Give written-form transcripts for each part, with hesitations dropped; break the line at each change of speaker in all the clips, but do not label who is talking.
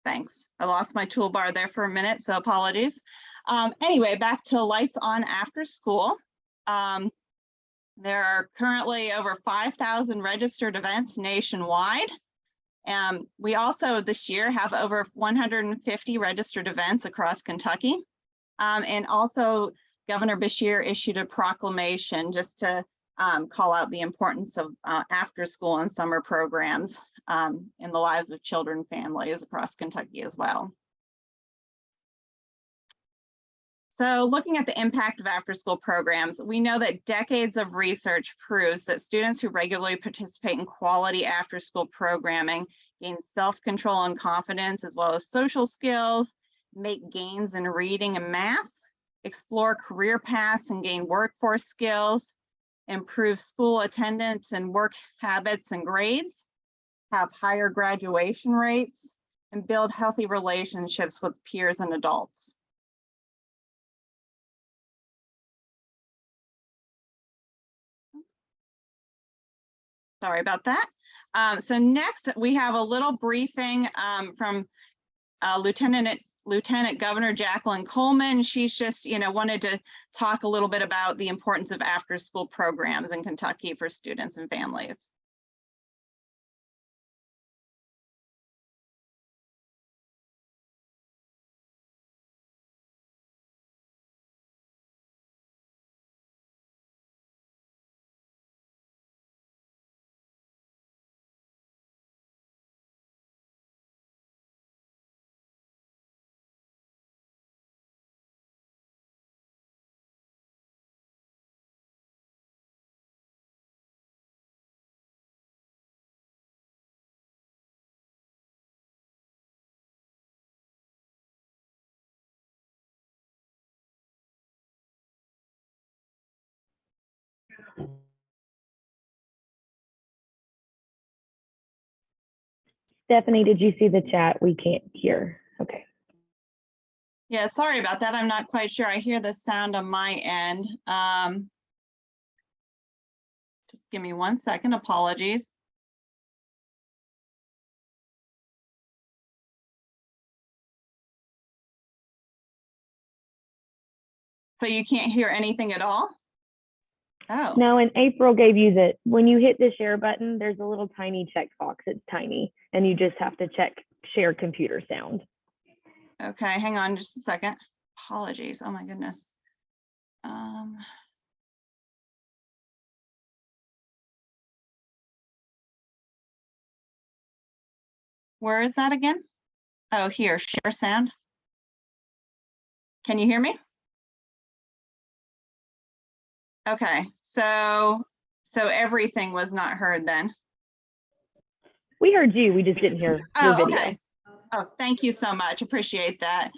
thanks. I lost my toolbar there for a minute, so apologies. Anyway, back to Lights On After School. There are currently over 5,000 registered events nationwide. We also this year have over 150 registered events across Kentucky. And also Governor Beshear issued a proclamation just to call out the importance of after school and summer programs in the lives of children and families across Kentucky as well. So looking at the impact of after-school programs, we know that decades of research proves that students who regularly participate in quality after-school programming gain self-control and confidence, as well as social skills, make gains in reading and math, explore career paths and gain workforce skills, improve school attendance and work habits and grades, have higher graduation rates, and build healthy relationships with peers and adults. Sorry about that. So next we have a little briefing from Lieutenant Governor Jacqueline Coleman. She's just, wanted to talk a little bit about the importance of after-school programs in Kentucky for students and families.
Stephanie, did you see the chat? We can't hear. Okay.
Yeah, sorry about that. I'm not quite sure. I hear the sound on my end. Just give me 1 second. Apologies. So you can't hear anything at all? Oh.
No, and April gave you that when you hit the share button, there's a little tiny checkbox. It's tiny, and you just have to check share computer sound.
Okay, hang on just a second. Apologies. Oh my goodness. Where is that again? Oh, here, share sound. Can you hear me? Okay, so everything was not heard then.
We heard you, we just didn't hear your video.
Okay. Oh, thank you so much. Appreciate that.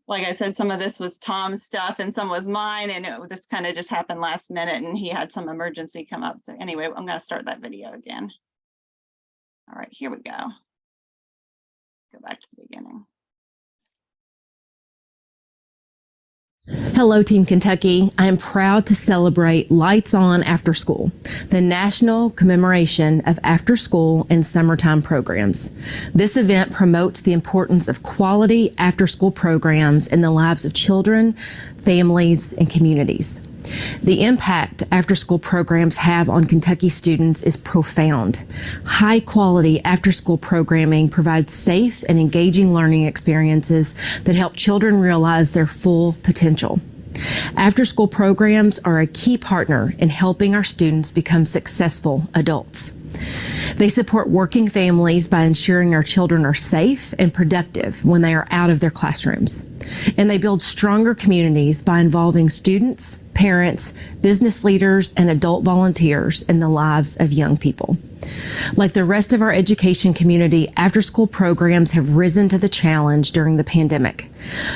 Like I said, some of this was Tom's stuff and some was mine, and this kind of just happened last minute and he had some emergency come up. So anyway, I'm going to start that video again. All right, here we go. Go back to the beginning.
Hello, Team Kentucky. I am proud to celebrate Lights On After School, the national commemoration of after school and summertime programs. This event promotes the importance of quality after school programs in the lives of children, families, and communities. The impact after-school programs have on Kentucky students is profound. High-quality after-school programming provides safe and engaging learning experiences that help children realize their full potential. After-school programs are a key partner in helping our students become successful adults. They support working families by ensuring our children are safe and productive when they are out of their classrooms. And they build stronger communities by involving students, parents, business leaders, and adult volunteers in the lives of young people. Like the rest of our education community, after-school programs have risen to the challenge during the pandemic.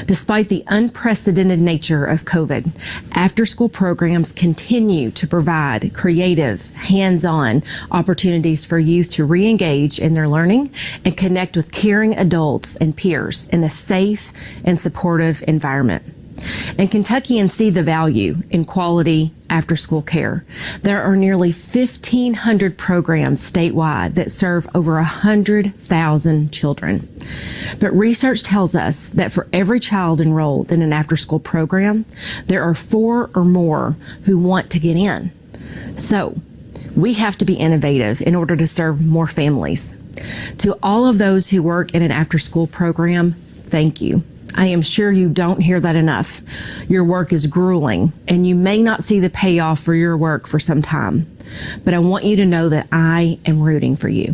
Despite the unprecedented nature of COVID, after-school programs continue to provide creative, hands-on opportunities for youth to re-engage in their learning and connect with caring adults and peers in a safe and supportive environment. And Kentuckians see the value in quality after-school care. There are nearly 1,500 programs statewide that serve over 100,000 children. But research tells us that for every child enrolled in an after-school program, there are 4 or more who want to get in. So we have to be innovative in order to serve more families. To all of those who work in an after-school program, thank you. I am sure you don't hear that enough. Your work is grueling, and you may not see the payoff for your work for some time, but I want you to know that I am rooting for you.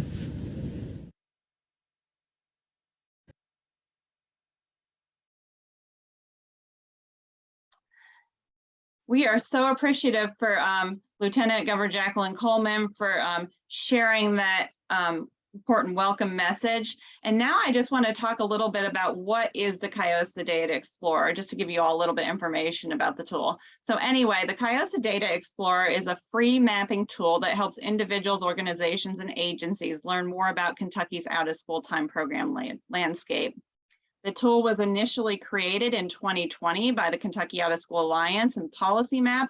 We are so appreciative for Lieutenant Governor Jacqueline Coleman for sharing that important welcome message. And now I just want to talk a little bit about what is the KYOSA Data Explorer, just to give you all a little bit of information about the tool. So anyway, the KYOSA Data Explorer is a free mapping tool that helps individuals, organizations, and agencies learn more about Kentucky's out-of-school time program landscape. The tool was initially created in 2020 by the Kentucky Out-of-School Alliance and Policy Map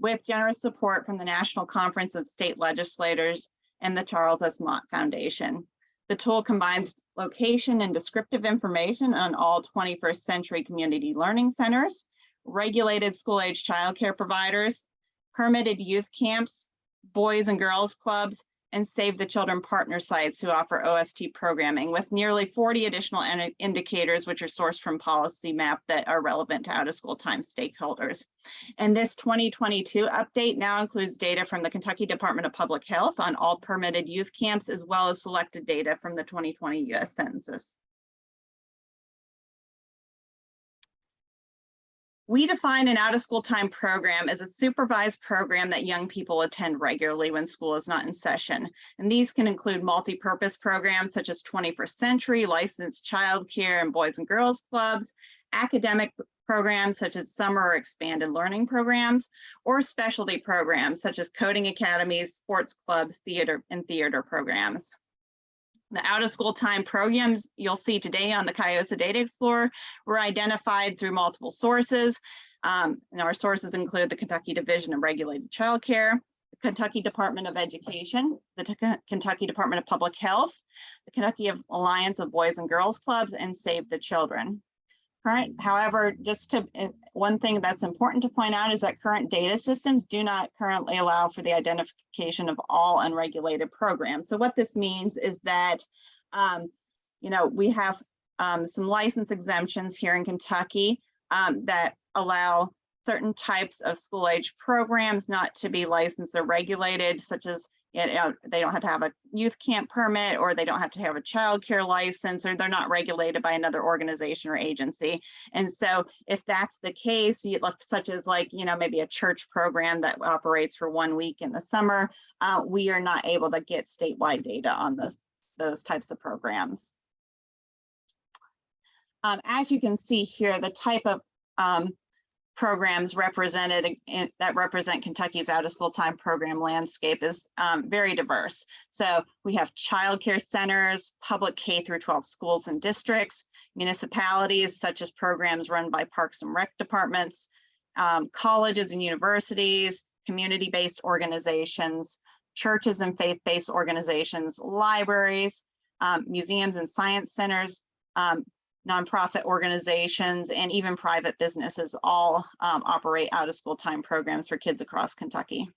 with generous support from the National Conference of State Legislators and the Charles S. Mott Foundation. The tool combines location and descriptive information on all 21st century community learning centers, regulated school-age childcare providers, permitted youth camps, boys and girls clubs, and Save the Children partner sites who offer OST programming with nearly 40 additional indicators which are sourced from Policy Map that are relevant to out-of-school time stakeholders. And this 2022 update now includes data from the Kentucky Department of Public Health on all permitted youth camps, as well as selected data from the 2020 U.S. Census. We define an out-of-school time program as a supervised program that young people attend regularly when school is not in session. And these can include multi-purpose programs such as 21st Century, licensed childcare and boys and girls clubs, academic programs such as summer or expanded learning programs, or specialty programs such as coding academies, sports clubs, theater programs. The out-of-school time programs you'll see today on the KYOSA Data Explorer were identified through multiple sources. And our sources include the Kentucky Division of Regulated Childcare, the Kentucky Department of Education, the Kentucky Department of Public Health, the Kentucky Alliance of Boys and Girls Clubs, and Save the Children. However, one thing that's important to point out is that current data systems do not currently allow for the identification of all unregulated programs. So what this means is that, we have some license exemptions here in Kentucky that allow certain types of school-age programs not to be licensed or regulated, such as they don't have to have a youth camp permit, or they don't have to have a child care license, or they're not regulated by another organization or agency. And so if that's the case, such as maybe a church program that operates for 1 week in the summer, we are not able to get statewide data on those types of programs. As you can see here, the type of programs that represent Kentucky's out-of-school time program landscape is very diverse. So we have childcare centers, public K through 12 schools and districts, municipalities such as programs run by parks and rec departments, colleges and universities, community-based organizations, churches and faith-based organizations, libraries, museums and science centers, nonprofit organizations, and even private businesses all operate out-of-school time programs for kids across Kentucky.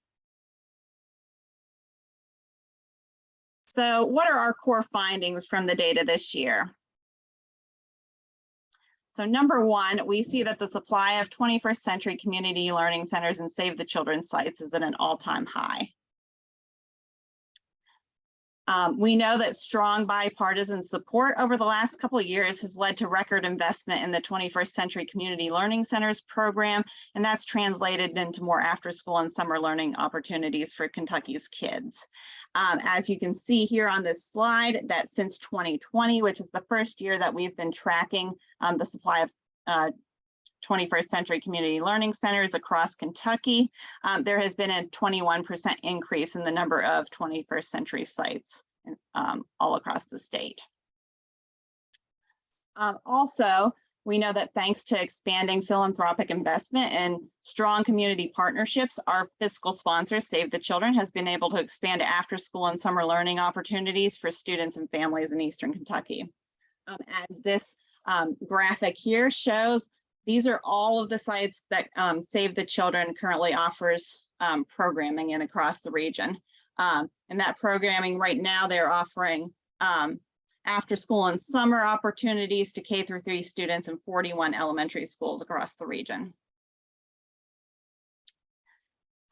So what are our core findings from the data this year? So number one, we see that the supply of 21st century community learning centers and Save the Children sites is at an all-time high. We know that strong bipartisan support over the last couple of years has led to record investment in the 21st Century Community Learning Centers program, and that's translated into more after-school and summer learning opportunities for Kentucky's kids. As you can see here on this slide, that since 2020, which is the first year that we've been tracking the supply of 21st Century Community Learning Centers across Kentucky, there has been a 21% increase in the number of 21st century sites all across the state. Also, We know that thanks to expanding philanthropic investment and strong community partnerships, our fiscal sponsor, Save the Children, has been able to expand after school and summer learning opportunities for students and families in Eastern Kentucky. As this graphic here shows, these are all of the sites that Save the Children currently offers programming in across the region. And that programming right now, they're offering after school and summer opportunities to K-3 students in 41 elementary schools across the region.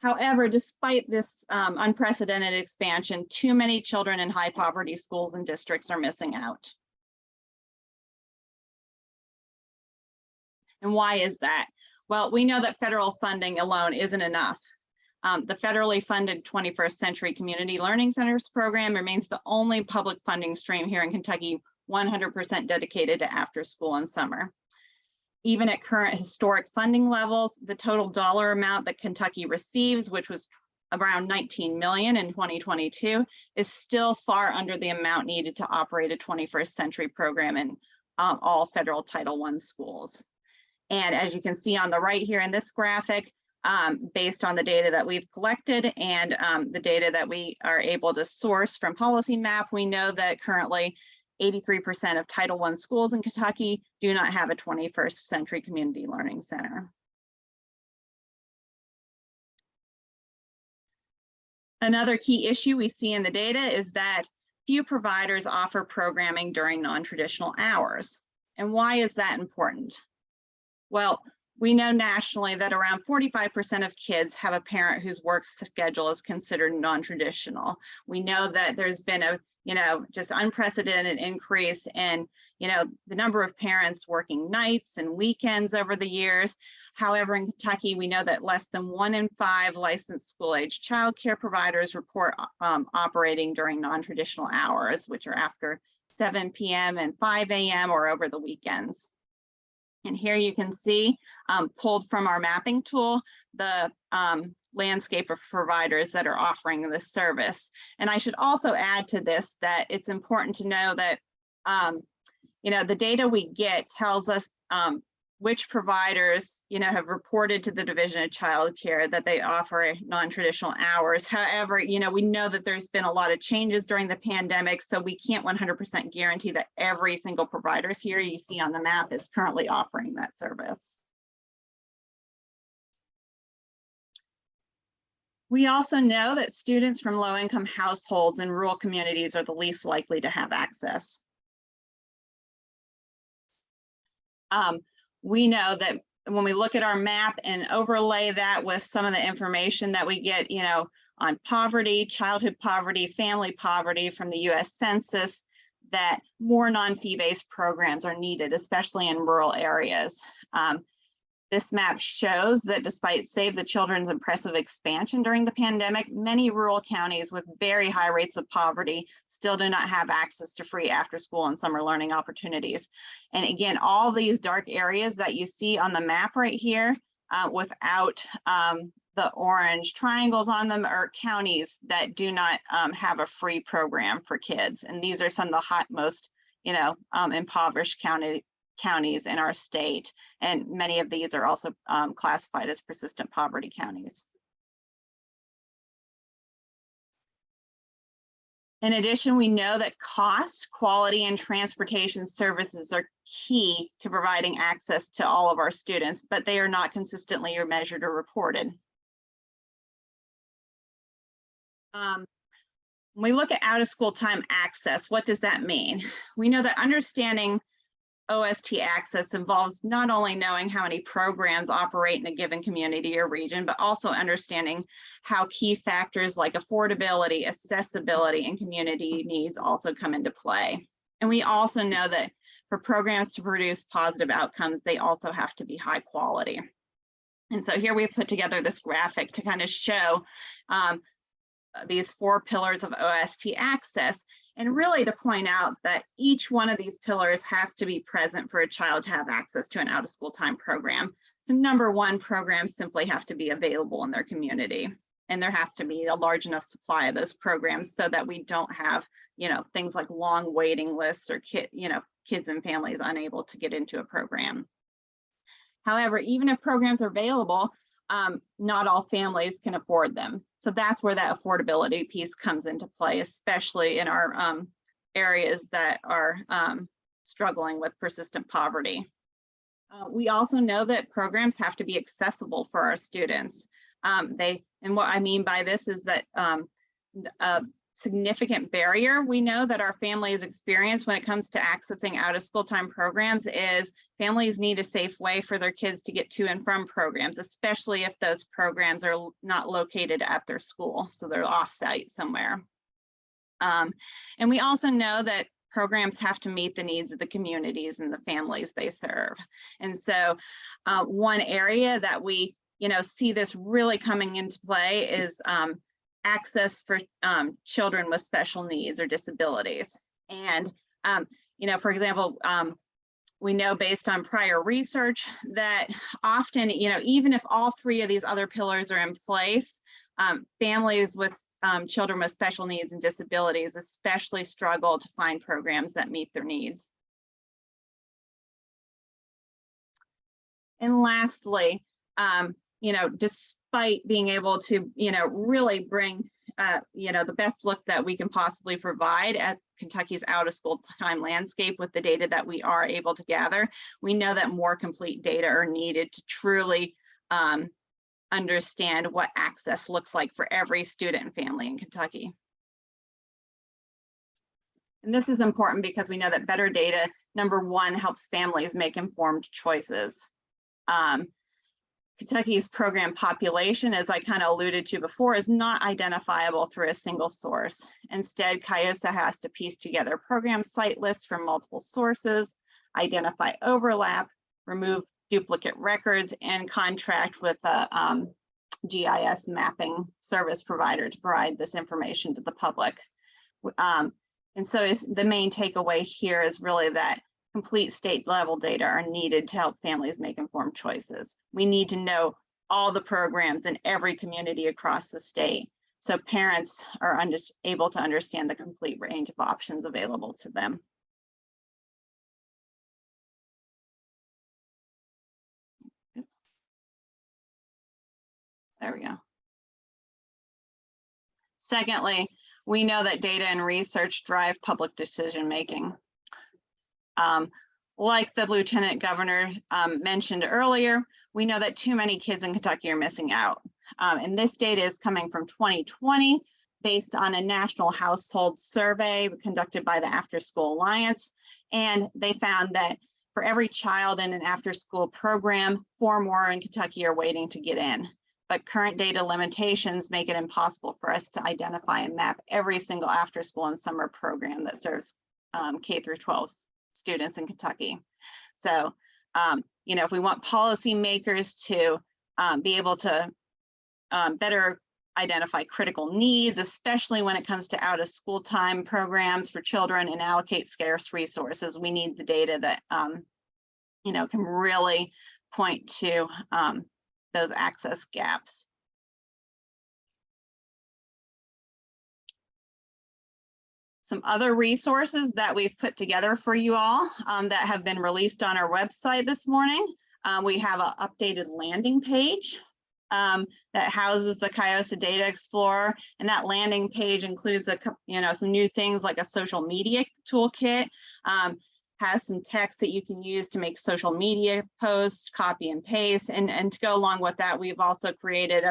However, despite this unprecedented expansion, too many children in high poverty schools and districts are missing out. And why is that? Well, we know that federal funding alone isn't enough. The federally funded 21st Century Community Learning Centers program remains the only public funding stream here in Kentucky 100% dedicated to after school and summer. Even at current historic funding levels, the total dollar amount that Kentucky receives, which was around $19 million in 2022, is still far under the amount needed to operate a 21st century program in all federal Title I schools. And as you can see on the right here in this graphic, based on the data that we've collected and the data that we are able to source from Policy Map, we know that currently 83% of Title I schools in Kentucky do not have a 21st century community learning center. Another key issue we see in the data is that few providers offer programming during non-traditional hours. And why is that important? Well, we know nationally that around 45% of kids have a parent whose work schedule is considered non-traditional. We know that there's been a, just unprecedented increase in, the number of parents working nights and weekends over the years. However, in Kentucky, we know that less than 1 in 5 licensed school-age childcare providers report operating during non-traditional hours, which are after 7 p.m. and 5 a.m. or over the weekends. And here you can see, pulled from our mapping tool, the landscape of providers that are offering this service. And I should also add to this that it's important to know that, the data we get tells us which providers, have reported to the Division of Child Care that they offer non-traditional hours. However, we know that there's been a lot of changes during the pandemic, so we can't 100% guarantee that every single provider here you see on the map is currently offering that service. We also know that students from low-income households in rural communities are the least likely to have access. We know that when we look at our map and overlay that with some of the information that we get, on poverty, childhood poverty, family poverty from the US Census, that more non-fee-based programs are needed, especially in rural areas. This map shows that despite Save the Children's impressive expansion during the pandemic, many rural counties with very high rates of poverty still do not have access to free after-school and summer learning opportunities. And again, all these dark areas that you see on the map right here without the orange triangles on them are counties that do not have a free program for kids. And these are some of the most, impoverished counties in our state, and many of these are also classified as persistent poverty counties. In addition, we know that cost, quality, and transportation services are key to providing access to all of our students, but they are not consistently measured or reported. When we look at out-of-school time access, what does that mean? We know that understanding OST access involves not only knowing how many programs operate in a given community or region, but also understanding how key factors like affordability, accessibility, and community needs also come into play. And we also know that for programs to produce positive outcomes, they also have to be high quality. And so here we've put together this graphic to kind of show these 4 pillars of OST access, and really to point out that each one of these pillars has to be present for a child to have access to an out-of-school time program. So number 1, programs simply have to be available in their community, and there has to be a large enough supply of those programs so that we don't have, things like long waiting lists or kids and families unable to get into a program. However, even if programs are available, not all families can afford them. So that's where that affordability piece comes into play, especially in our areas that are struggling with persistent poverty. We also know that programs have to be accessible for our students. And what I mean by this is that a significant barrier we know that our families experience when it comes to accessing out of school time programs is families need a safe way for their kids to get to and from programs, especially if those programs are not located at their school, so they're off-site somewhere. And we also know that programs have to meet the needs of the communities and the families they serve. And so one area that we see this really coming into play is access for children with special needs or disabilities. And, for example, we know based on prior research that often, even if all three of these other pillars are in place, families with children with special needs and disabilities especially struggle to find programs that meet their needs. And lastly, despite being able to, really bring, the best look that we can possibly provide at Kentucky's out of school time landscape with the data that we are able to gather, we know that more complete data are needed to truly understand what access looks like for every student and family in Kentucky. And this is important because we know that better data, number one, helps families make informed choices. Kentucky's program population, as I kind of alluded to before, is not identifiable through a single source. Instead, KYOSA has to piece together program site lists from multiple sources, identify overlap, remove duplicate records, and contract with a GIS mapping service provider to provide this information to the public. And so the main takeaway here is really that complete state level data are needed to help families make informed choices. We need to know all the programs in every community across the state so parents are able to understand the complete range of options available to them. Oops. There we go. Secondly, we know that data and research drive public decision making. Like the Lieutenant Governor mentioned earlier, we know that too many kids in Kentucky are missing out. And this data is coming from 2020 based on a national household survey conducted by the Afterschool Alliance. And they found that for every child in an after-school program, 4 more in Kentucky are waiting to get in. But current data limitations make it impossible for us to identify and map every single after-school and summer program that serves K through 12 students in Kentucky. So, if we want policymakers to be able to better identify critical needs, especially when it comes to out of school time programs for children and allocate scarce resources, we need the data that, can really point to those access gaps. Some other resources that we've put together for you all that have been released on our website this morning. We have an updated landing page that houses the KYOSA Data Explorer, and that landing page includes some new things like a social media toolkit, has some text that you can use to make social media posts, copy and paste, and to go along with that, we've also created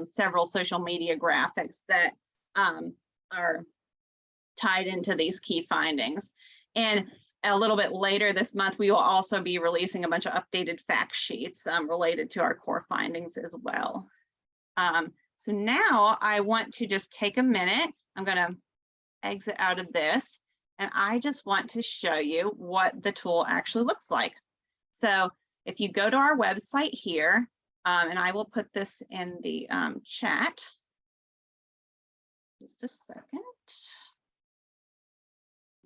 several social media graphics that are tied into these key findings. And a little bit later this month, we will also be releasing a bunch of updated fact sheets related to our core findings as well. So now I want to just take a minute. I'm going to exit out of this, and I just want to show you what the tool actually looks like. So if you go to our website here, and I will put this in the chat. Just a second.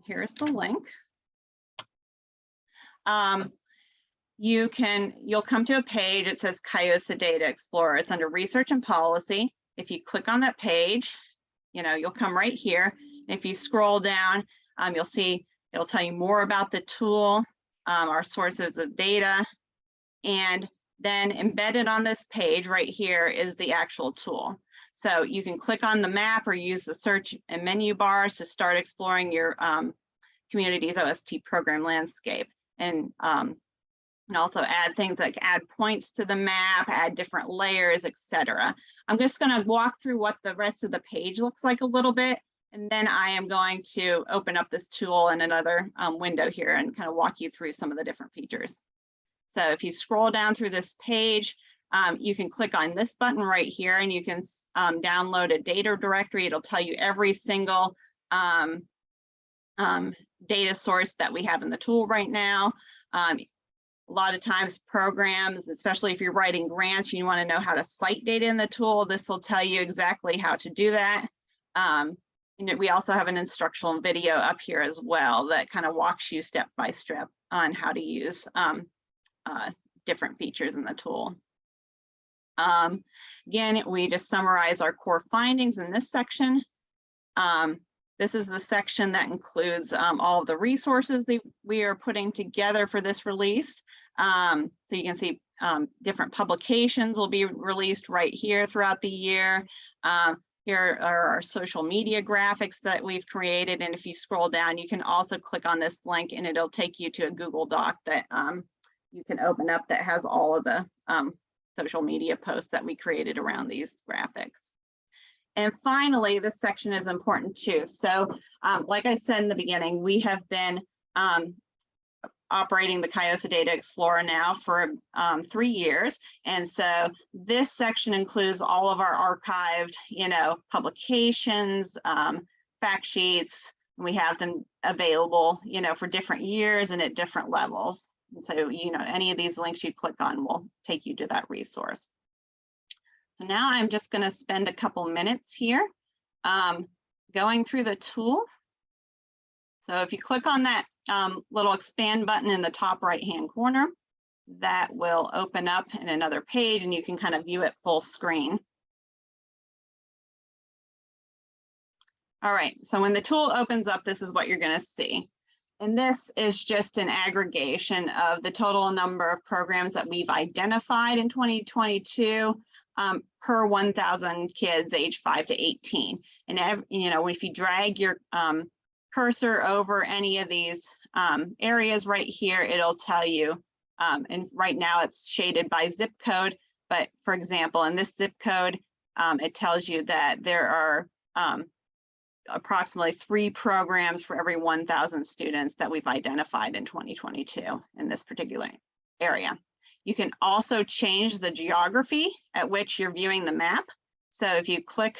Here's the link. You'll come to a page. It says KYOSA Data Explorer. It's under Research and Policy. If you click on that page, you'll come right here. And if you scroll down, you'll see It'll tell you more about the tool, our sources of data, and then embedded on this page right here is the actual tool. So you can click on the map or use the search and menu bars to start exploring your community's OST program landscape, and also add things like add points to the map, add different layers, etc. I'm just going to walk through what the rest of the page looks like a little bit, and then I am going to open up this tool in another window here and kind of walk you through some of the different features. So if you scroll down through this page, you can click on this button right here and you can download a data directory. It'll tell you every single data source that we have in the tool right now. A lot of times programs, especially if you're writing grants, you want to know how to cite data in the tool. This will tell you exactly how to do that. And we also have an instructional video up here as well that kind of walks you step by step on how to use different features in the tool. Again, we just summarize our core findings in this section. This is the section that includes all of the resources that we are putting together for this release. So you can see different publications will be released right here throughout the year. Here are our social media graphics that we've created. And if you scroll down, you can also click on this link and it'll take you to a Google Doc that you can open up that has all of the social media posts that we created around these graphics. And finally, this section is important too. So like I said in the beginning, we have been operating the KYOSA Data Explorer now for 3 years. And so this section includes all of our archived, publications, fact sheets. We have them available, for different years and at different levels. And so, any of these links you click on will take you to that resource. So now I'm just going to spend a couple minutes here going through the tool. So if you click on that little expand button in the top right-hand corner, that will open up in another page and you can kind of view it full screen. All right, so when the tool opens up, this is what you're going to see. And this is just an aggregation of the total number of programs that we've identified in 2022 per 1,000 kids aged 5 to 18. And if you drag your cursor over any of these areas right here, it'll tell you, and right now it's shaded by zip code, but for example, in this zip code, it tells you that there are approximately 3 programs for every 1,000 students that we've identified in 2022 in this particular area. You can also change the geography at which you're viewing the map. So if you click,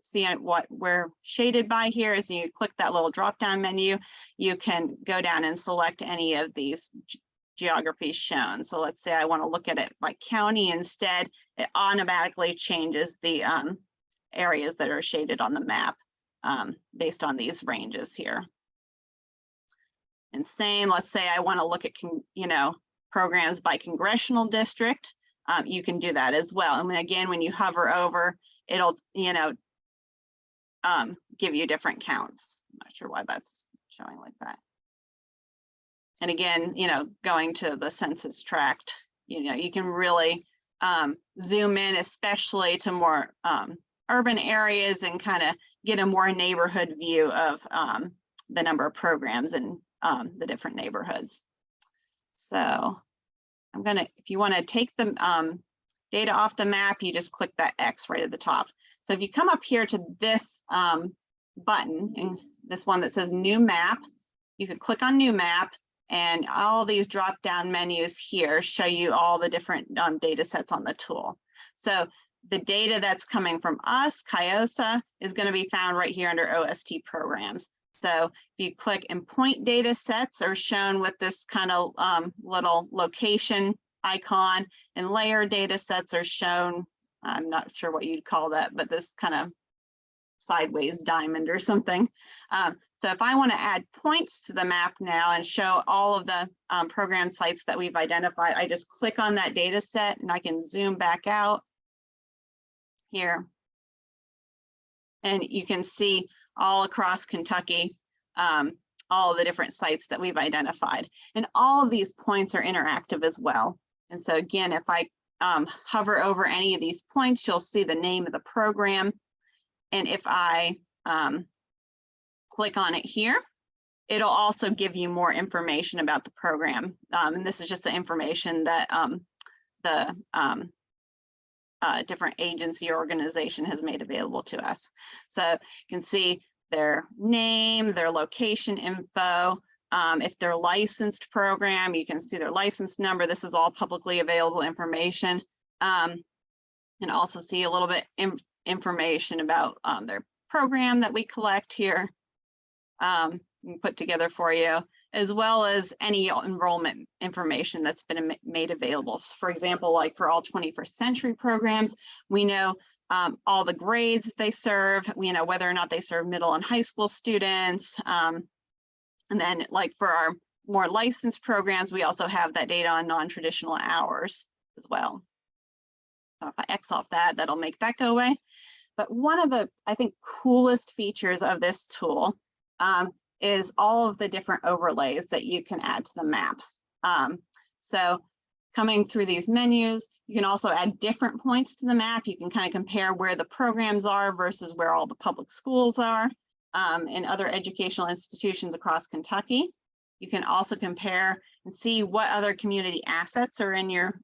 see what we're shaded by here is you click that little drop-down menu, you can go down and select any of these geographies shown. So let's say I want to look at it by county instead, it automatically changes the areas that are shaded on the map. Based on these ranges here. And same, let's say I want to look at, programs by congressional district, you can do that as well. And again, when you hover over, it'll, give you different counts. I'm not sure why that's showing like that. And again, going to the census tract, you can really zoom in, especially to more urban areas and kind of get a more neighborhood view of the number of programs in the different neighborhoods. So I'm gonna, if you want to take the data off the map, you just click that X right at the top. So if you come up here to this button, and this one that says new map, you could click on new map and all these drop down menus here show you all the different data sets on the tool. So the data that's coming from us, KYOSA, is going to be found right here under OST programs. So if you click and point data sets are shown with this kind of little location icon, and layer data sets are shown, I'm not sure what you'd call that, but this kind of sideways diamond or something. So if I want to add points to the map now and show all of the program sites that we've identified, I just click on that data set and I can zoom back out here. And you can see all across Kentucky, all the different sites that we've identified. And all of these points are interactive as well. And so again, if I hover over any of these points, you'll see the name of the program. And if I click on it here, it'll also give you more information about the program. And this is just the information that the different agency or organization has made available to us. So you can see their name, their location info. If they're licensed program, you can see their license number. This is all publicly available information. And also see a little bit information about their program that we collect here, put together for you, as well as any enrollment information that's been made available. For example, like for all 21st century programs, we know all the grades that they serve, we know whether or not they serve middle and high school students. And then like for our more licensed programs, we also have that data on non-traditional hours as well. So if I X off that, that'll make that go away. But one of the, I think, coolest features of this tool is all of the different overlays that you can add to the map. So coming through these menus, you can also add different points to the map. You can kind of compare where the programs are versus where all the public schools are and other educational institutions across Kentucky. You can also compare and see what other community assets are in your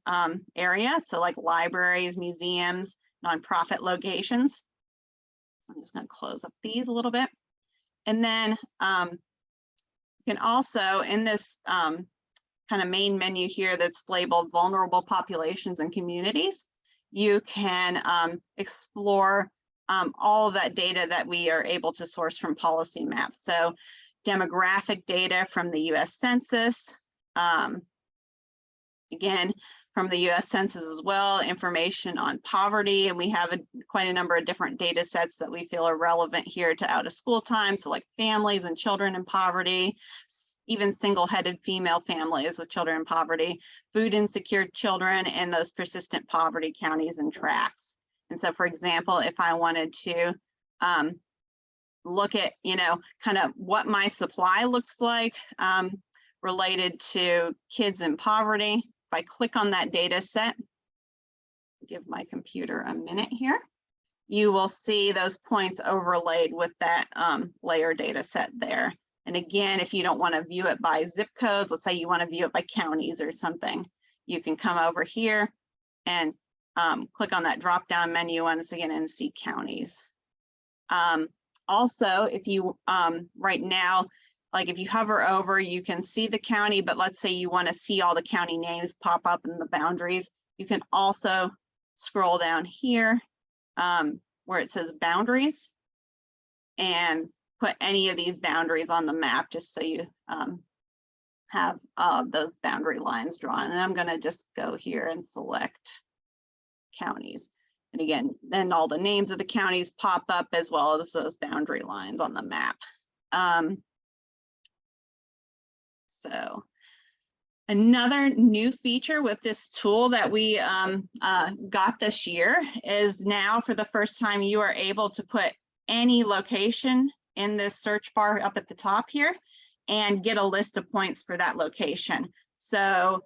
area. So like libraries, museums, nonprofit locations. I'm just going to close up these a little bit. And then you can also, in this kind of main menu here that's labeled vulnerable populations and communities, you can explore all of that data that we are able to source from policy maps. So demographic data from the US Census, again, from the US Census as well, information on poverty, and we have quite a number of different data sets that we feel are relevant here to out of school time, so like families and children in poverty, even single-headed female families with children in poverty, food insecure children, and those persistent poverty counties and tracts. And so, for example, if I wanted to look at, you know, kind of what my supply looks like related to kids in poverty, if I click on that data set, give my computer a minute here, you will see those points overlaid with that layer data set there. And again, if you don't want to view it by zip codes, let's say you want to view it by counties or something, you can come over here and click on that drop down menu once again and see counties. Also, if you right now, like if you hover over, you can see the county, but let's say you want to see all the county names pop up in the boundaries. You can also scroll down here where it says boundaries and put any of these boundaries on the map just so you have those boundary lines drawn. And I'm going to just go here and select counties. And again, then all the names of the counties pop up as well as those boundary lines on the map. So another new feature with this tool that we got this year is now for the first time you are able to put any location in this search bar up at the top here and get a list of points for that location. So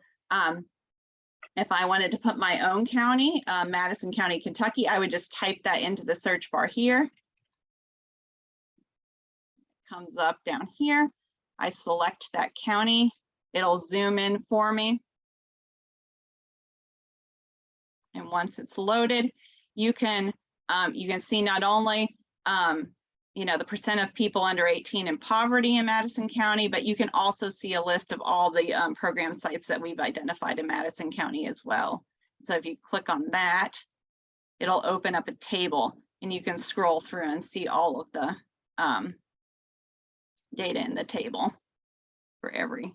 if I wanted to put my own county, Madison County, Kentucky, I would just type that into the search bar here. It comes up down here. I select that county. It'll zoom in for me. And once it's loaded, you can see not only you know, the percent of people under 18 in poverty in Madison County, but you can also see a list of all the program sites that we've identified in Madison County as well. So if you click on that, it'll open up a table and you can scroll through and see all of the data in the table for every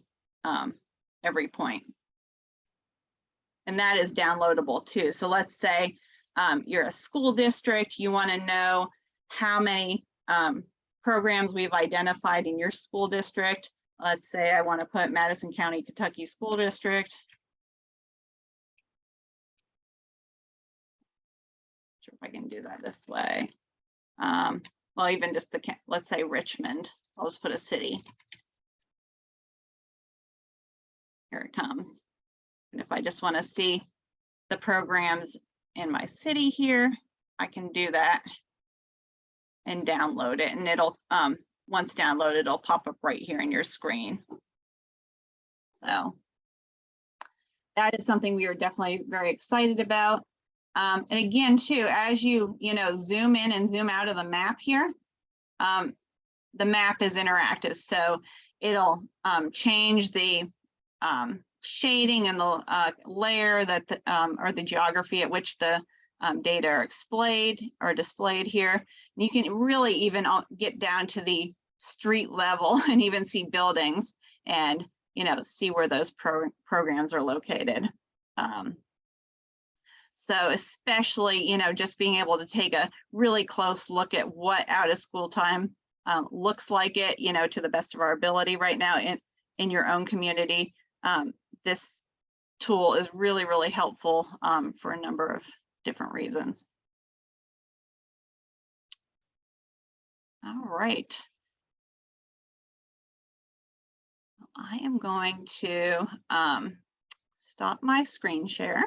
point. And that is downloadable too. So let's say you're a school district, you want to know how many programs we've identified in your school district. Let's say I want to put Madison County, Kentucky School District. Not sure if I can do that this way. Well, even just let's say Richmond. I'll just put a city. Here it comes. And if I just want to see the programs in my city here, I can do that and download it, and it'll once downloaded, it'll pop up right here in your screen. So that is something we are definitely very excited about. And again, too, as you zoom in and zoom out of the map here, the map is interactive, so it'll change the shading and the layer that or the geography at which the data are displayed here. And you can really even get down to the street level and even see buildings and see where those programs are located. So especially just being able to take a really close look at what out of school time looks like it to the best of our ability right now in your own community. This tool is really, really helpful for a number of different reasons. All right. I am going to stop my screen share.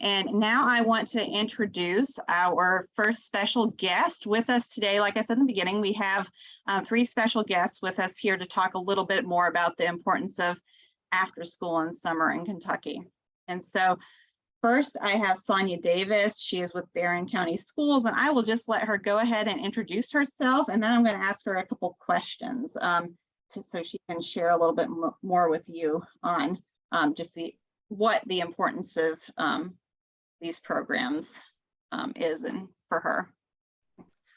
And now I want to introduce our first special guest with us today. Like I said in the beginning, we have 3 special guests with us here to talk a little bit more about the importance of after school and summer in Kentucky. And so first I have Sonya Davis. She is with Barren County Schools, and I will just let her go ahead and introduce herself, and then I'm going to ask her a couple questions so she can share a little bit more with you on just what the importance of these programs is and for her.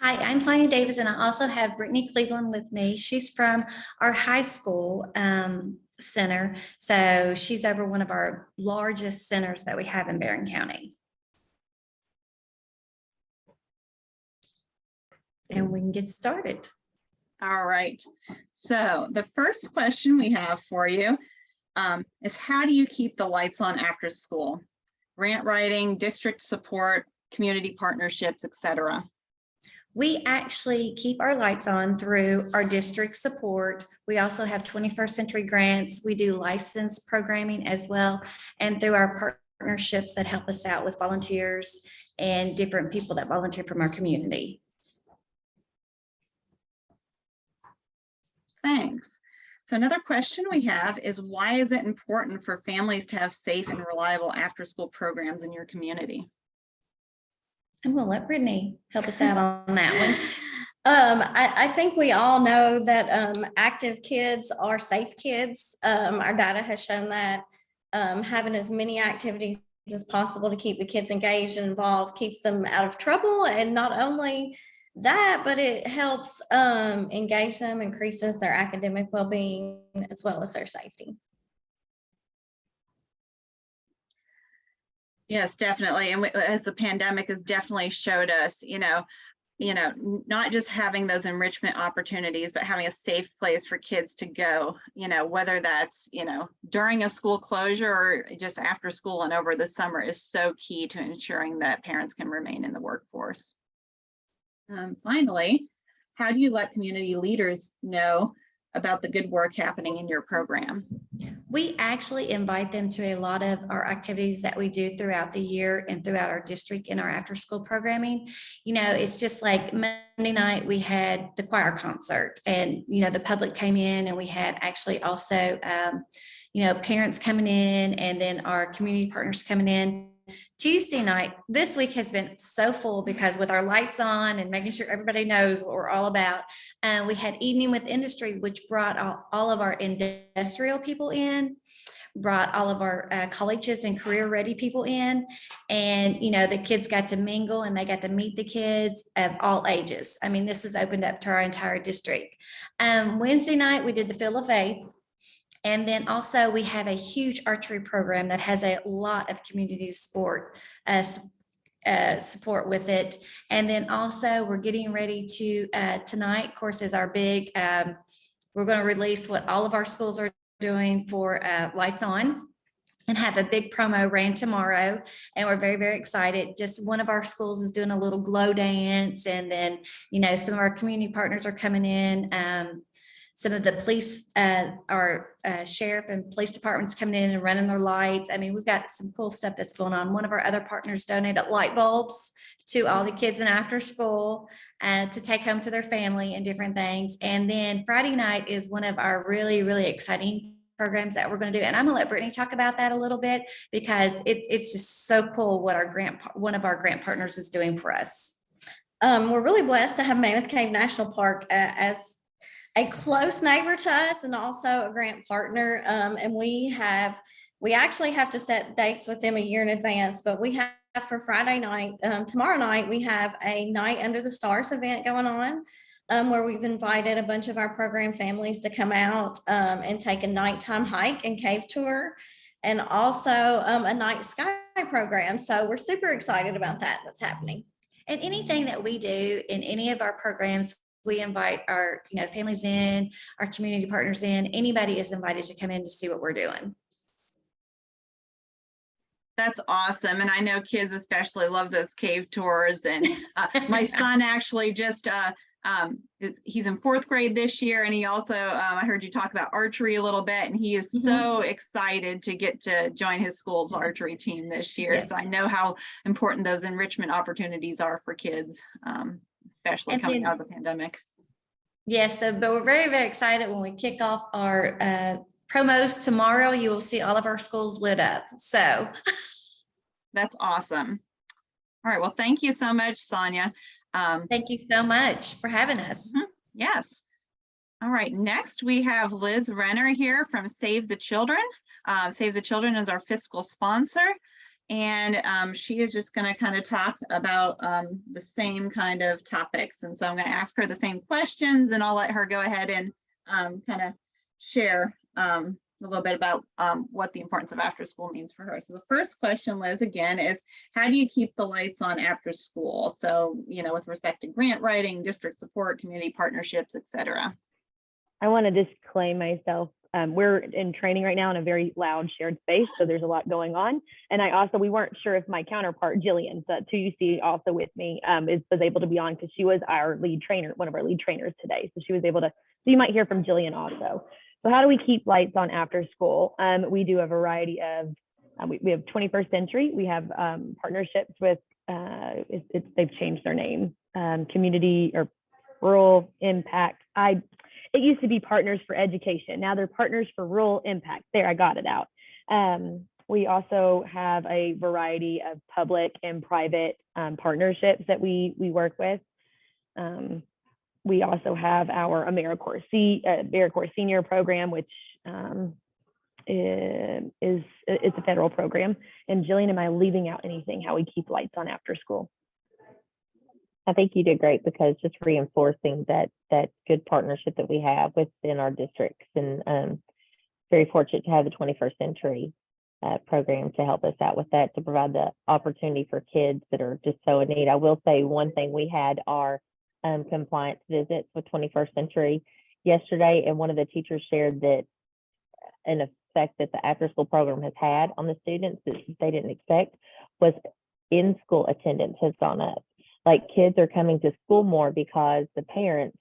Hi, I'm Sonya Davis, and I also have Brittany Cleveland with me. She's from our high school center, so she's over one of our largest centers that we have in Barren County. And we can get started.
All right, so the first question we have for you is, how do you keep the lights on after school? Grant writing, district support, community partnerships, etc.
We actually keep our lights on through our district support. We also have 21st century grants. We do licensed programming as well, and through our partnerships that help us out with volunteers and different people that volunteer from our community.
Thanks. So another question we have is, why is it important for families to have safe and reliable after-school programs in your community?
I'm going to let Brittany help us out on that one. I think we all know that active kids are safe kids. Our data has shown that having as many activities as possible to keep the kids engaged and involved keeps them out of trouble. And not only that, but it helps engage them, increases their academic well-being as well as their safety.
Yes, definitely. And as the pandemic has definitely showed us, not just having those enrichment opportunities, but having a safe place for kids to go, whether that's, during a school closure or just after school and over the summer, is so key to ensuring that parents can remain in the workforce. Finally, how do you let community leaders know about the good work happening in your program?
We actually invite them to a lot of our activities that we do throughout the year and throughout our district in our after school programming. It's just like Monday night we had the choir concert, and the public came in, and we had actually also parents coming in, and then our community partners coming in. Tuesday night this week has been so full because with our lights on and making sure everybody knows what we're all about, we had Evening with Industry, which brought all of our industrial people in, brought all of our colleges and career ready people in, and the kids got to mingle and they got to meet the kids of all ages. I mean, this is opened up to our entire district. Wednesday night we did the Field of Faith. And then also we have a huge archery program that has a lot of community support with it. And then also we're getting ready to, tonight, of course, is our big, we're going to release what all of our schools are doing for Lights On, and have a big promo ran tomorrow. And we're very, very excited. Just one of our schools is doing a little glow dance. And then, some of our community partners are coming in. some of the police, our sheriff and police departments coming in and running their lights. I mean, we've got some cool stuff that's going on. One of our other partners donated light bulbs to all the kids in after school to take home to their family and different things. And then Friday night is one of our really, really exciting programs that we're going to do. And I'm going to let Brittany talk about that a little bit, because it's just so cool what one of our grant partners is doing for us.
We're really blessed to have Mammoth Cave National Park as a close neighbor to us and also a grant partner. And we actually have to set dates with them a year in advance, but we have for Friday night, tomorrow night, we have a Night Under the Stars event going on, where we've invited a bunch of our program families to come out and take a nighttime hike and cave tour, and also a night sky program. So we're super excited about that's happening.
And anything that we do in any of our programs, we invite our families in, our community partners in. Anybody is invited to come in to see what we're doing.
That's awesome. And I know kids especially love those cave tours. And my son actually just, he's in 4th grade this year. And he also, I heard you talk about archery a little bit, and he is so excited to get to join his school's archery team this year.
Yes.
So I know how important those enrichment opportunities are for kids, especially
And
coming
then-
out of the pandemic.
Yes, but we're very, very excited when we kick off our promos tomorrow. You will see all of our schools lit up. So
That's awesome. All right. Well, thank you so much, Sonya.
thank you so much for having us.
Yes. All right. Next, we have Liz Renner here from Save the Children. Save the Children is our fiscal sponsor. And she is just going to kind of talk about the same kind of topics. And so I'm going to ask her the same questions, and I'll let her go ahead and kind of share a little bit about what the importance of after school means for her. So the first question, Liz, again, is how do you keep the lights on after school? So, with respect to grant writing, district support, community partnerships, et cetera.
I want to disclaim myself. We're in training right now in a very loud shared space, so there's a lot going on. And we weren't sure if my counterpart, Jillian, who you see also with me, was able to be on, because she was our lead trainer, one of our lead trainers today. So she was able to, so you might hear from Jillian also. So how do we keep lights on after school? We do a variety of, we have 21st Century. We have partnerships with, they've changed their name, Community or Rural Impact. It used to be Partners for Education. Now they're Partners for Rural Impact. There, I got it out. We also have a variety of public and private partnerships that we work with. We also have our AmeriCorps Senior program, which it's a federal program. And Jillian, am I leaving out anything? How we keep lights on after school?
I think you did great, because just reinforcing that good partnership that we have within our districts, and very fortunate to have the 21st Century program to help us out with that, to provide the opportunity for kids that are just so in need. I will say one thing: we had our compliance visits with 21st Century yesterday, and one of the teachers shared that an effect that the after school program has had on the students that they didn't expect was in-school attendance has gone up. Like, kids are coming to school more because the parents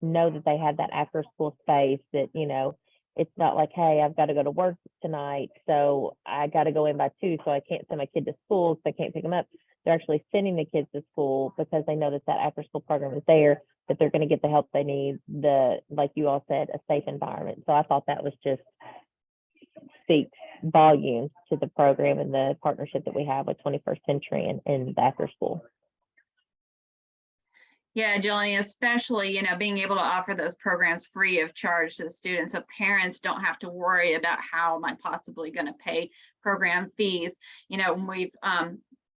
know that they have that after school space, that, it's not like, hey, I've got to go to work tonight, so I got to go in by 2, so I can't send my kid to school, so I can't pick them up. They're actually sending the kids to school because they know that after school program is there, that they're going to get the help they need, like you all said, a safe environment. So I thought that was just speaks volumes to the program and the partnership that we have with 21st Century and the after school.
Yeah, Jillian, especially, being able to offer those programs free of charge to the students, so parents don't have to worry about how am I possibly going to pay program fees. When we've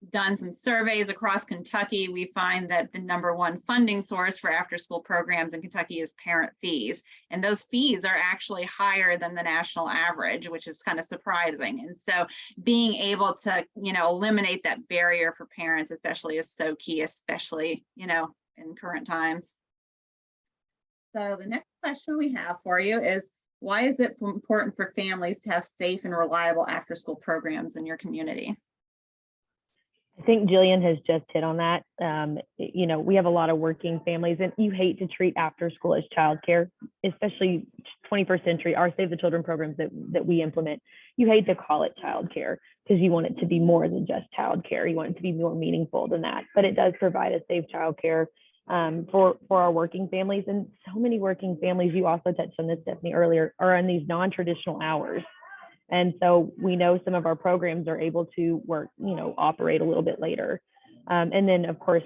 done some surveys across Kentucky, we find that the #1 funding source for after-school programs in Kentucky is parent fees. And those fees are actually higher than the national average, which is kind of surprising. And so being able to, eliminate that barrier for parents, especially, is so key, especially, in current times. So the next question we have for you is, why is it important for families to have safe and reliable after-school programs in your community?
I think Jillian has just hit on that. You know, we have a lot of working families, and you hate to treat after school as childcare, especially 21st century, our Save the Children programs that we implement. You hate to call it childcare because you want it to be more than just childcare. You want it to be more meaningful than that. But it does provide a safe childcare for our working families. And so many working families, you also touched on this, Stephanie, earlier, are on these non-traditional hours. And so we know some of our programs are able to work, you know, operate a little bit later. And then, of course,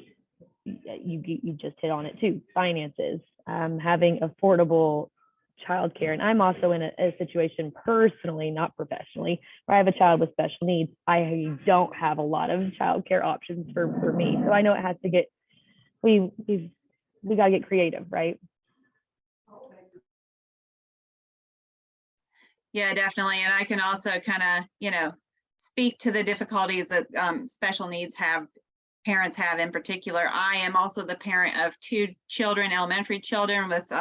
you just hit on it too, finances, having affordable childcare. And I'm also in a situation personally, not professionally, where I have a child with special needs. I don't have a lot of childcare options for me. So I know it has to get, we got to get creative, right?
Yeah, definitely. And I can also kind of, you know, speak to the difficulties that special needs parents have in particular. I am also the parent of 2 children, elementary children with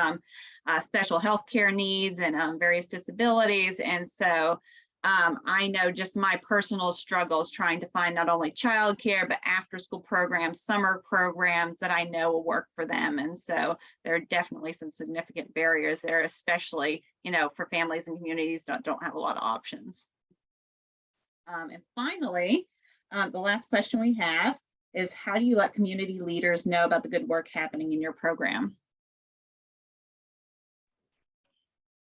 special health care needs and various disabilities. And so I know just my personal struggles trying to find not only childcare, but after school programs, summer programs that I know will work for them. And so there are definitely some significant barriers there, especially, you know, for families and communities that don't have a lot of options. And finally, the last question we have is, how do you let community leaders know about the good work happening in your program?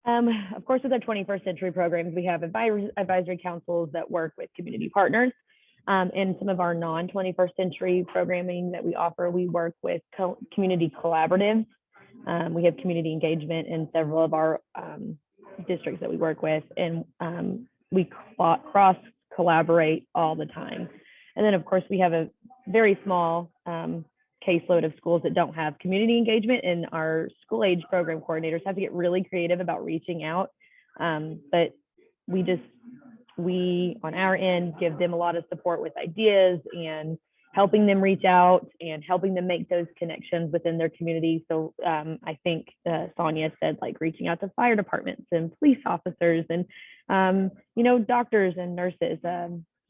Of course, with our 21st century programs, we have advisory councils that work with community partners. And some of our non-21st century programming that we offer, we work with community collaboratives. We have community engagement in several of our districts that we work with, and we cross collaborate all the time. And then, of course, we have a very small caseload of schools that don't have community engagement, and our school age program coordinators have to get really creative about reaching out. But we on our end give them a lot of support with ideas and helping them reach out and helping them make those connections within their community. So I think Sonya said, like, reaching out to fire departments and police officers and you know, doctors and nurses,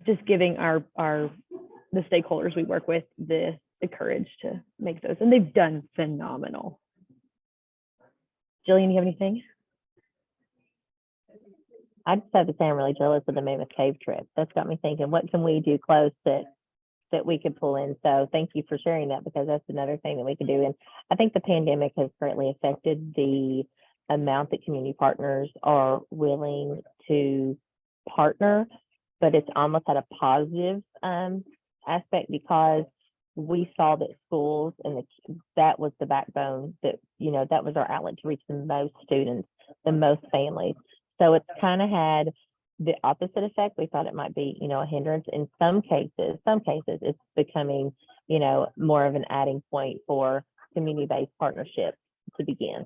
just giving the stakeholders we work with the courage to make those, and they've done phenomenal. Jillian, you have anything?
I just have to say I'm really jealous of the Mammoth Cave trip. That's got me thinking, what can we do close that we could pull in? So thank you for sharing that, because that's another thing that we could do. And I think the pandemic has greatly affected the amount that community partners are willing to partner, but it's almost had a positive aspect, because we saw that schools and that was the backbone, that, you know, that was our outlet to reach the most students, the most families. So it's kind of had the opposite effect. We thought it might be, you know, a hindrance. In some cases it's becoming, you know, more of an adding point for community-based partnerships to begin.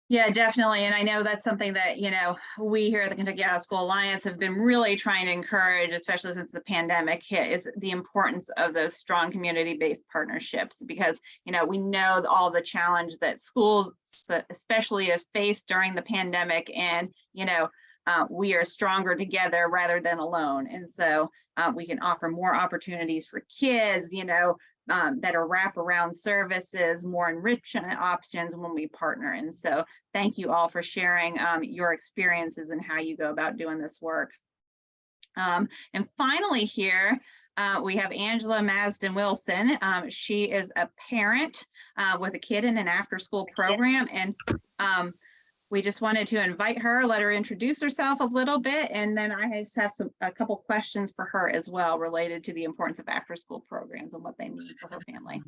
Yeah, definitely. And I know that's something that, you know, we here at the Kentucky Out of School Alliance have been really trying to encourage, especially since the pandemic hit, is the importance of those strong community-based partnerships, because, you know, we know all the challenge that schools especially have faced during the pandemic, and, you know, we are stronger together rather than alone. And so we can offer more opportunities for kids, you know, better wraparound services, more enrichment options when we partner. And so thank you all for sharing your experiences and how you go about doing this work. And finally here, we have Angela Masden-Wilson. She is a parent with a kid in an after-school program, and we just wanted to invite her, let her introduce herself a little bit, and then I just have a couple questions for her as well related to the importance of after-school programs and what they mean for her family.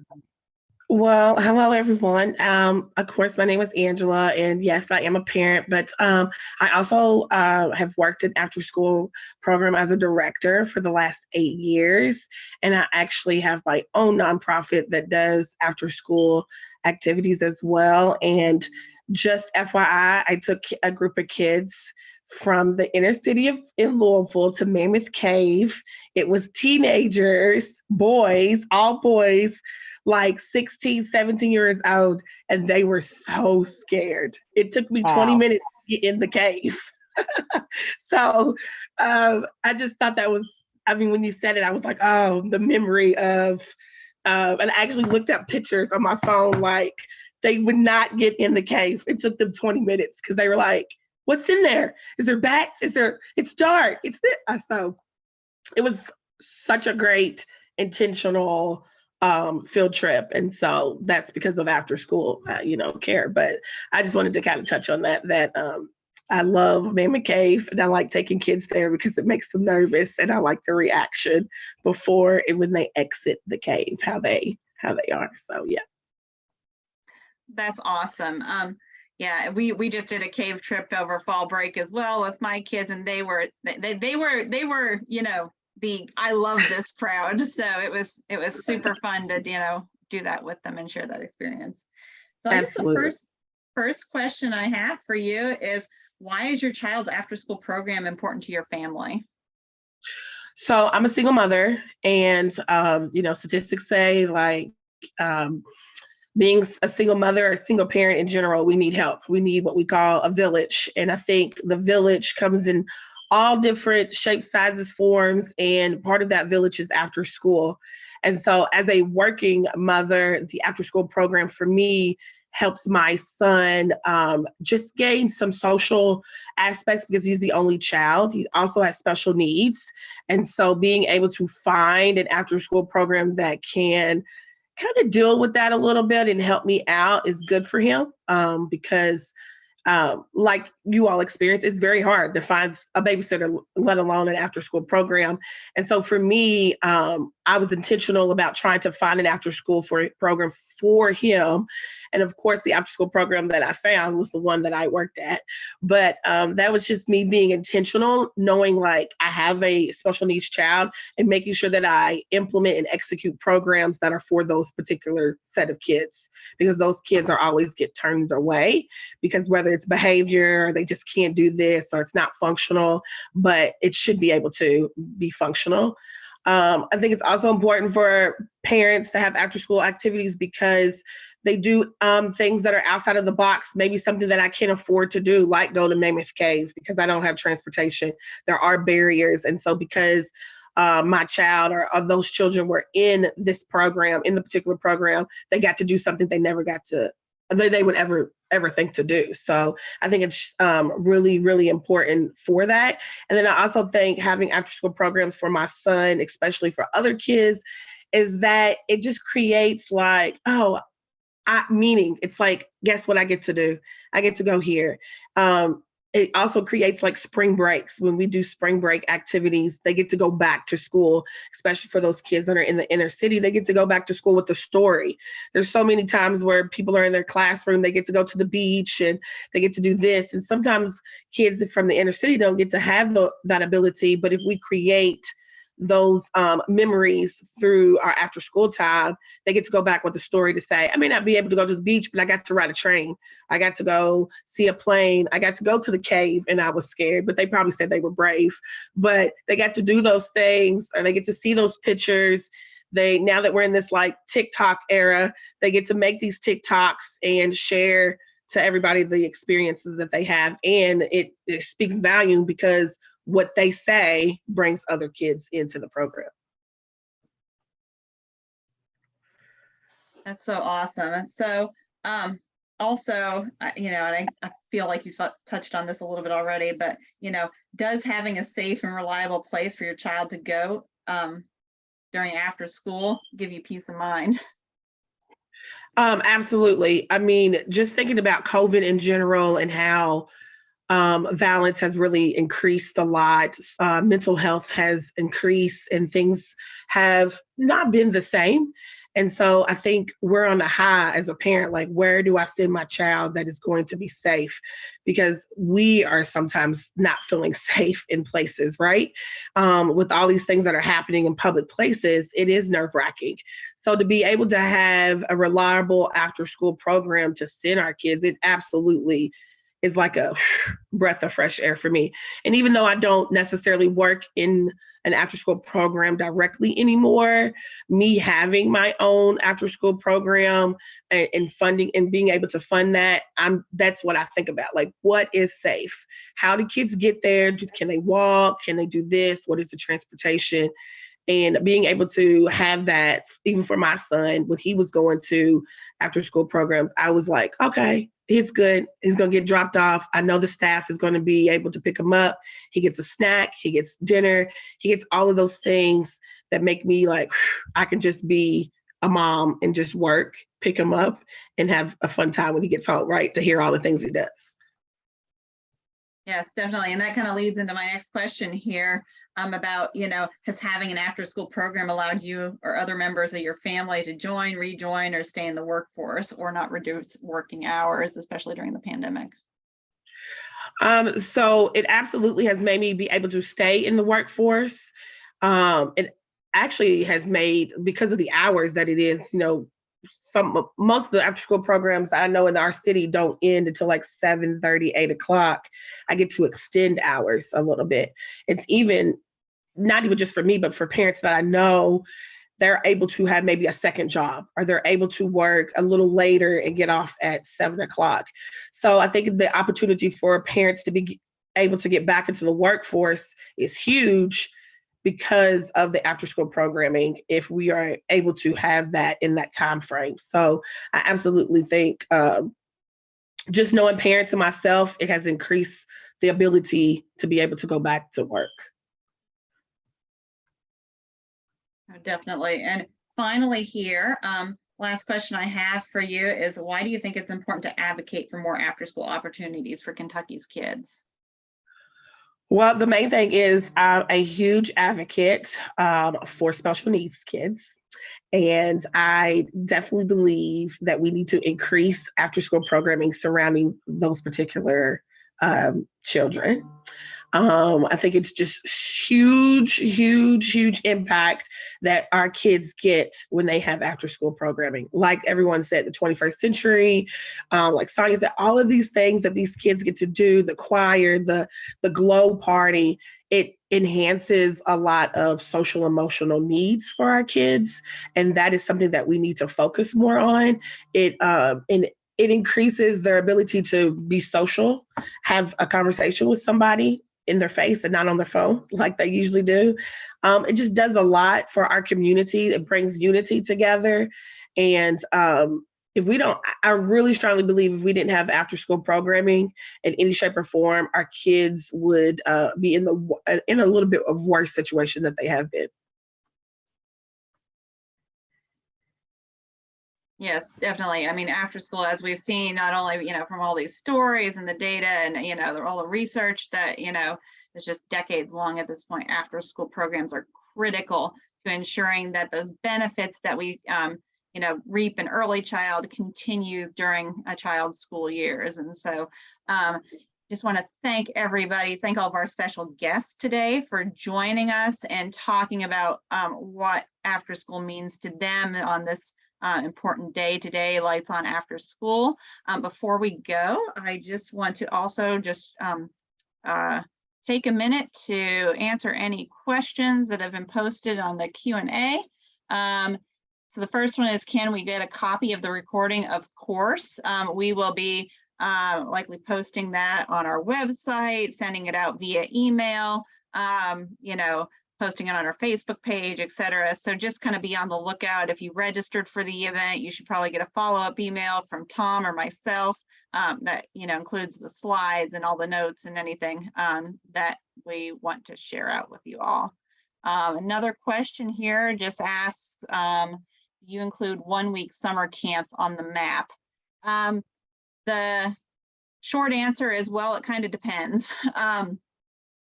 Well, hello, everyone. Of course, my name is Angela, and yes, I am a parent, but I also have worked in after-school program as a director for the last 8 years, and I actually have my own nonprofit that does after-school activities as well. And just FYI, I took a group of kids from the inner city in Louisville to Mammoth Cave. It was teenagers, boys, all boys, like 16, 17 years old, and they were so scared. It took me 20 minutes to get in the cave. So I just thought that was, I mean, when you said it, I was like, oh, the memory of, and I actually looked up pictures on my phone, like they would not get in the cave. It took them 20 minutes because they were like, what's in there? Is there bats? It's dark. So it was such a great intentional field trip. And so that's because of after school, care. But I just wanted to kind of touch on that I love Mammoth Cave and I like taking kids there because it makes them nervous and I like the reaction before and when they exit the cave, how they are. So yeah.
That's awesome. Yeah, we just did a cave trip over fall break as well with my kids, and they were the I love this crowd. So it was super fun to do that with them and share that experience. So I guess the first question I have for you is, why is your child's after school program important to your family?
So I'm a single mother, and statistics say being a single mother or a single parent in general, we need help. We need what we call a village. And I think the village comes in all different shapes, sizes, forms, and part of that village is after school. And so as a working mother, the after school program for me helps my son just gain some social aspects because he's the only child. He also has special needs. And so being able to find an after school program that can kind of deal with that a little bit and help me out is good for him because like you all experience, it's very hard to find a babysitter, let alone an after school program. And so for me, I was intentional about trying to find an after school program for him. And of course, the after school program that I found was the one that I worked at. But that was just me being intentional, knowing like I have a special needs child and making sure that I implement and execute programs that are for those particular set of kids, because those kids are always get turned away because whether it's behavior, or they just can't do this, or it's not functional, but it should be able to be functional. I think it's also important for parents to have after school activities because they do things that are outside of the box, maybe something that I can't afford to do, like go to Mammoth Cave because I don't have transportation. There are barriers. And so because my child or those children were in this program, in the particular program, they got to do something they never got to, they would ever think to do. So I think it's really, really important for that. And then I also think having after school programs for my son, especially for other kids, is that it just creates like, meaning. It's like, guess what I get to do? I get to go here. It also creates like spring breaks. When we do spring break activities, they get to go back to school, especially for those kids that are in the inner city. They get to go back to school with a story. There's so many times where people are in their classroom, they get to go to the beach and they get to do this. And sometimes kids from the inner city don't get to have that ability. But if we create those memories through our after school time, they get to go back with a story to say, I may not be able to go to the beach, but I got to ride a train. I got to go see a plane. I got to go to the cave and I was scared, but they probably said they were brave. But they got to do those things, or they get to see those pictures. Now that we're in this like TikTok era, they get to make these TikToks and share to everybody the experiences that they have. And it speaks volume because what they say brings other kids into the program.
That's so awesome. So also, and I feel like you touched on this a little bit already, but, does having a safe and reliable place for your child to go during after school give you peace of mind?
Absolutely. I mean, just thinking about COVID in general and how violence has really increased a lot. Mental health has increased and things have not been the same. And so I think we're on a high as a parent, like, where do I send my child that is going to be safe? Because we are sometimes not feeling safe in places, right? With all these things that are happening in public places, it is nerve-wracking. So to be able to have a reliable after-school program to send our kids, it absolutely is like a breath of fresh air for me. And even though I don't necessarily work in an after school program directly anymore. Me having my own after school program and funding and being able to fund that, that's what I think about. Like, what is safe? How do kids get there? Can they walk? Can they do this? What is the transportation? And being able to have that, even for my son, when he was going to after school programs, I was like, okay, he's good. He's going to get dropped off. I know the staff is going to be able to pick him up. He gets a snack, he gets dinner, he gets all of those things that make me like, I can just be a mom and just work, pick him up, and have a fun time when he gets home, right? To hear all the things he does.
Yes, definitely. And that kind of leads into my next question here about, has having an after school program allowed you or other members of your family to join, rejoin, or stay in the workforce or not reduce working hours, especially during the pandemic?
So it absolutely has made me be able to stay in the workforce. It actually has made, because of the hours that it is, most of the after school programs I know in our city don't end until like 7:30, 8 o'clock. I get to extend hours a little bit. It's even not even just for me, but for parents that I know, they're able to have maybe a second job, or they're able to work a little later and get off at 7 o'clock. So I think the opportunity for parents to be able to get back into the workforce is huge because of the after school programming, if we are able to have that in that time frame. So I absolutely think just knowing parents and myself, it has increased the ability to be able to go back to work.
Definitely. And finally here, last question I have for you is, why do you think it's important to advocate for more after school opportunities for Kentucky's kids?
Well, the main thing is I'm a huge advocate for special needs kids. And I definitely believe that we need to increase after school programming surrounding those particular children. I think it's just huge impact that our kids get when they have after school programming. Like everyone said, the 21st century, like Sonya said, all of these things that these kids get to do, the choir, the glow party, it enhances a lot of social emotional needs for our kids. And that is something that we need to focus more on. It increases their ability to be social, have a conversation with somebody in their face and not on their phone like they usually do. It just does a lot for our community. It brings unity together. And if we don't, I really strongly believe if we didn't have after school programming in any shape or form, our kids would be in a little bit of worse situation that they have been.
Yes, definitely. I mean, after school, as we've seen, not only, from all these stories and the data and, all the research that, is just decades long at this point, after school programs are critical to ensuring that those benefits that we, reap in early child continue during a child's school years. And so just want to thank everybody, thank all of our special guests today for joining us and talking about what after school means to them on this important day today, Lights On After School. Before we go, I just want to also just take a minute to answer any questions that have been posted on the Q&A. So the first one is, can we get a copy of the recording? Of course, we will be likely posting that on our website, sending it out via email, posting it on our Facebook page, etc. So just kind of be on the lookout. If you registered for the event, you should probably get a follow-up email from Tom or myself that includes the slides and all the notes and anything that we want to share out with you all. Another question here just asks, you include 1-week summer camps on the map? The short answer is, well, it kind of depends.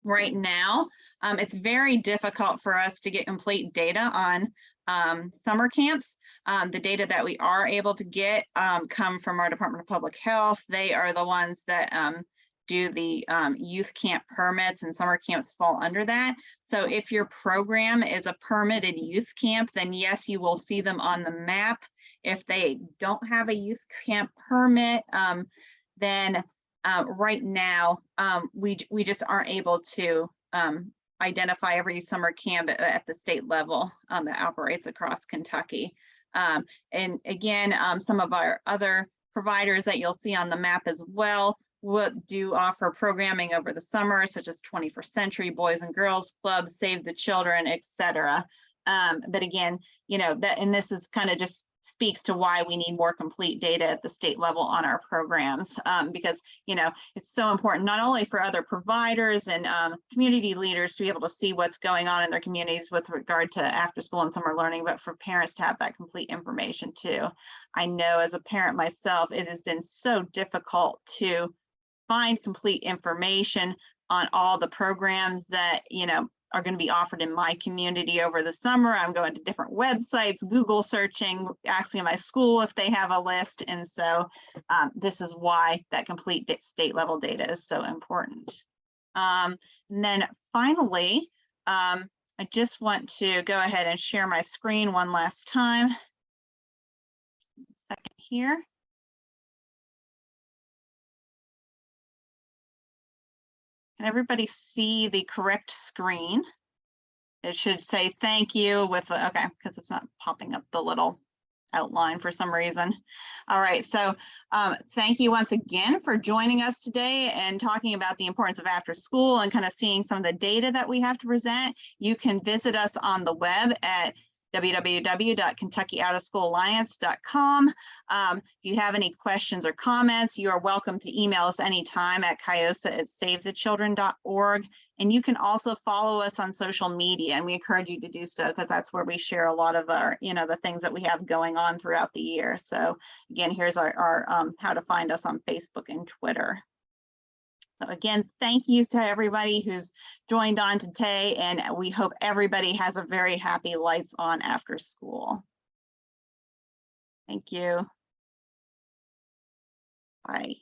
Right now, it's very difficult for us to get complete data on summer camps. The data that we are able to get come from our Department of Public Health. They are the ones that do the youth camp permits, and summer camps fall under that. So if your program is a permitted youth camp, then yes, you will see them on the map. If they don't have a youth camp permit, then right now, we just aren't able to identify every summer camp at the state level that operates across Kentucky. And again, some of our other providers that you'll see on the map as well do offer programming over the summer, such as 21st Century, Boys and Girls Clubs, Save the Children, etc. But again, you know, that, and this is kind of just speaks to why we need more complete data at the state level on our programs, because, you know, it's so important not only for other providers and community leaders to be able to see what's going on in their communities with regard to after school and summer learning, but for parents to have that complete information too. I know as a parent myself, it has been so difficult to find complete information on all the programs that, you know, are going to be offered in my community over the summer. I'm going to different websites, Google searching, asking my school if they have a list. And so this is why that complete state level data is so important. And then finally, I just want to go ahead and share my screen one last time. Second here. Can everybody see the correct screen? It should say thank you with, okay, because it's not popping up the little outline for some reason. All right, so thank you once again for joining us today and talking about the importance of after school and kind of seeing some of the data that we have to present. You can visit us on the web at www.KentuckyOutofSchoolAlliance.com. If you have any questions or comments, you are welcome to email us anytime at KYOSA@SaveTheChildren.org. And you can also follow us on social media, and we encourage you to do so because that's where we share a lot of our, you know, the things that we have going on throughout the year. So again, here's our how to find us on Facebook and Twitter. So again, thank you to everybody who's joined on today, and we hope everybody has a very happy Lights On after school. Thank you. Bye.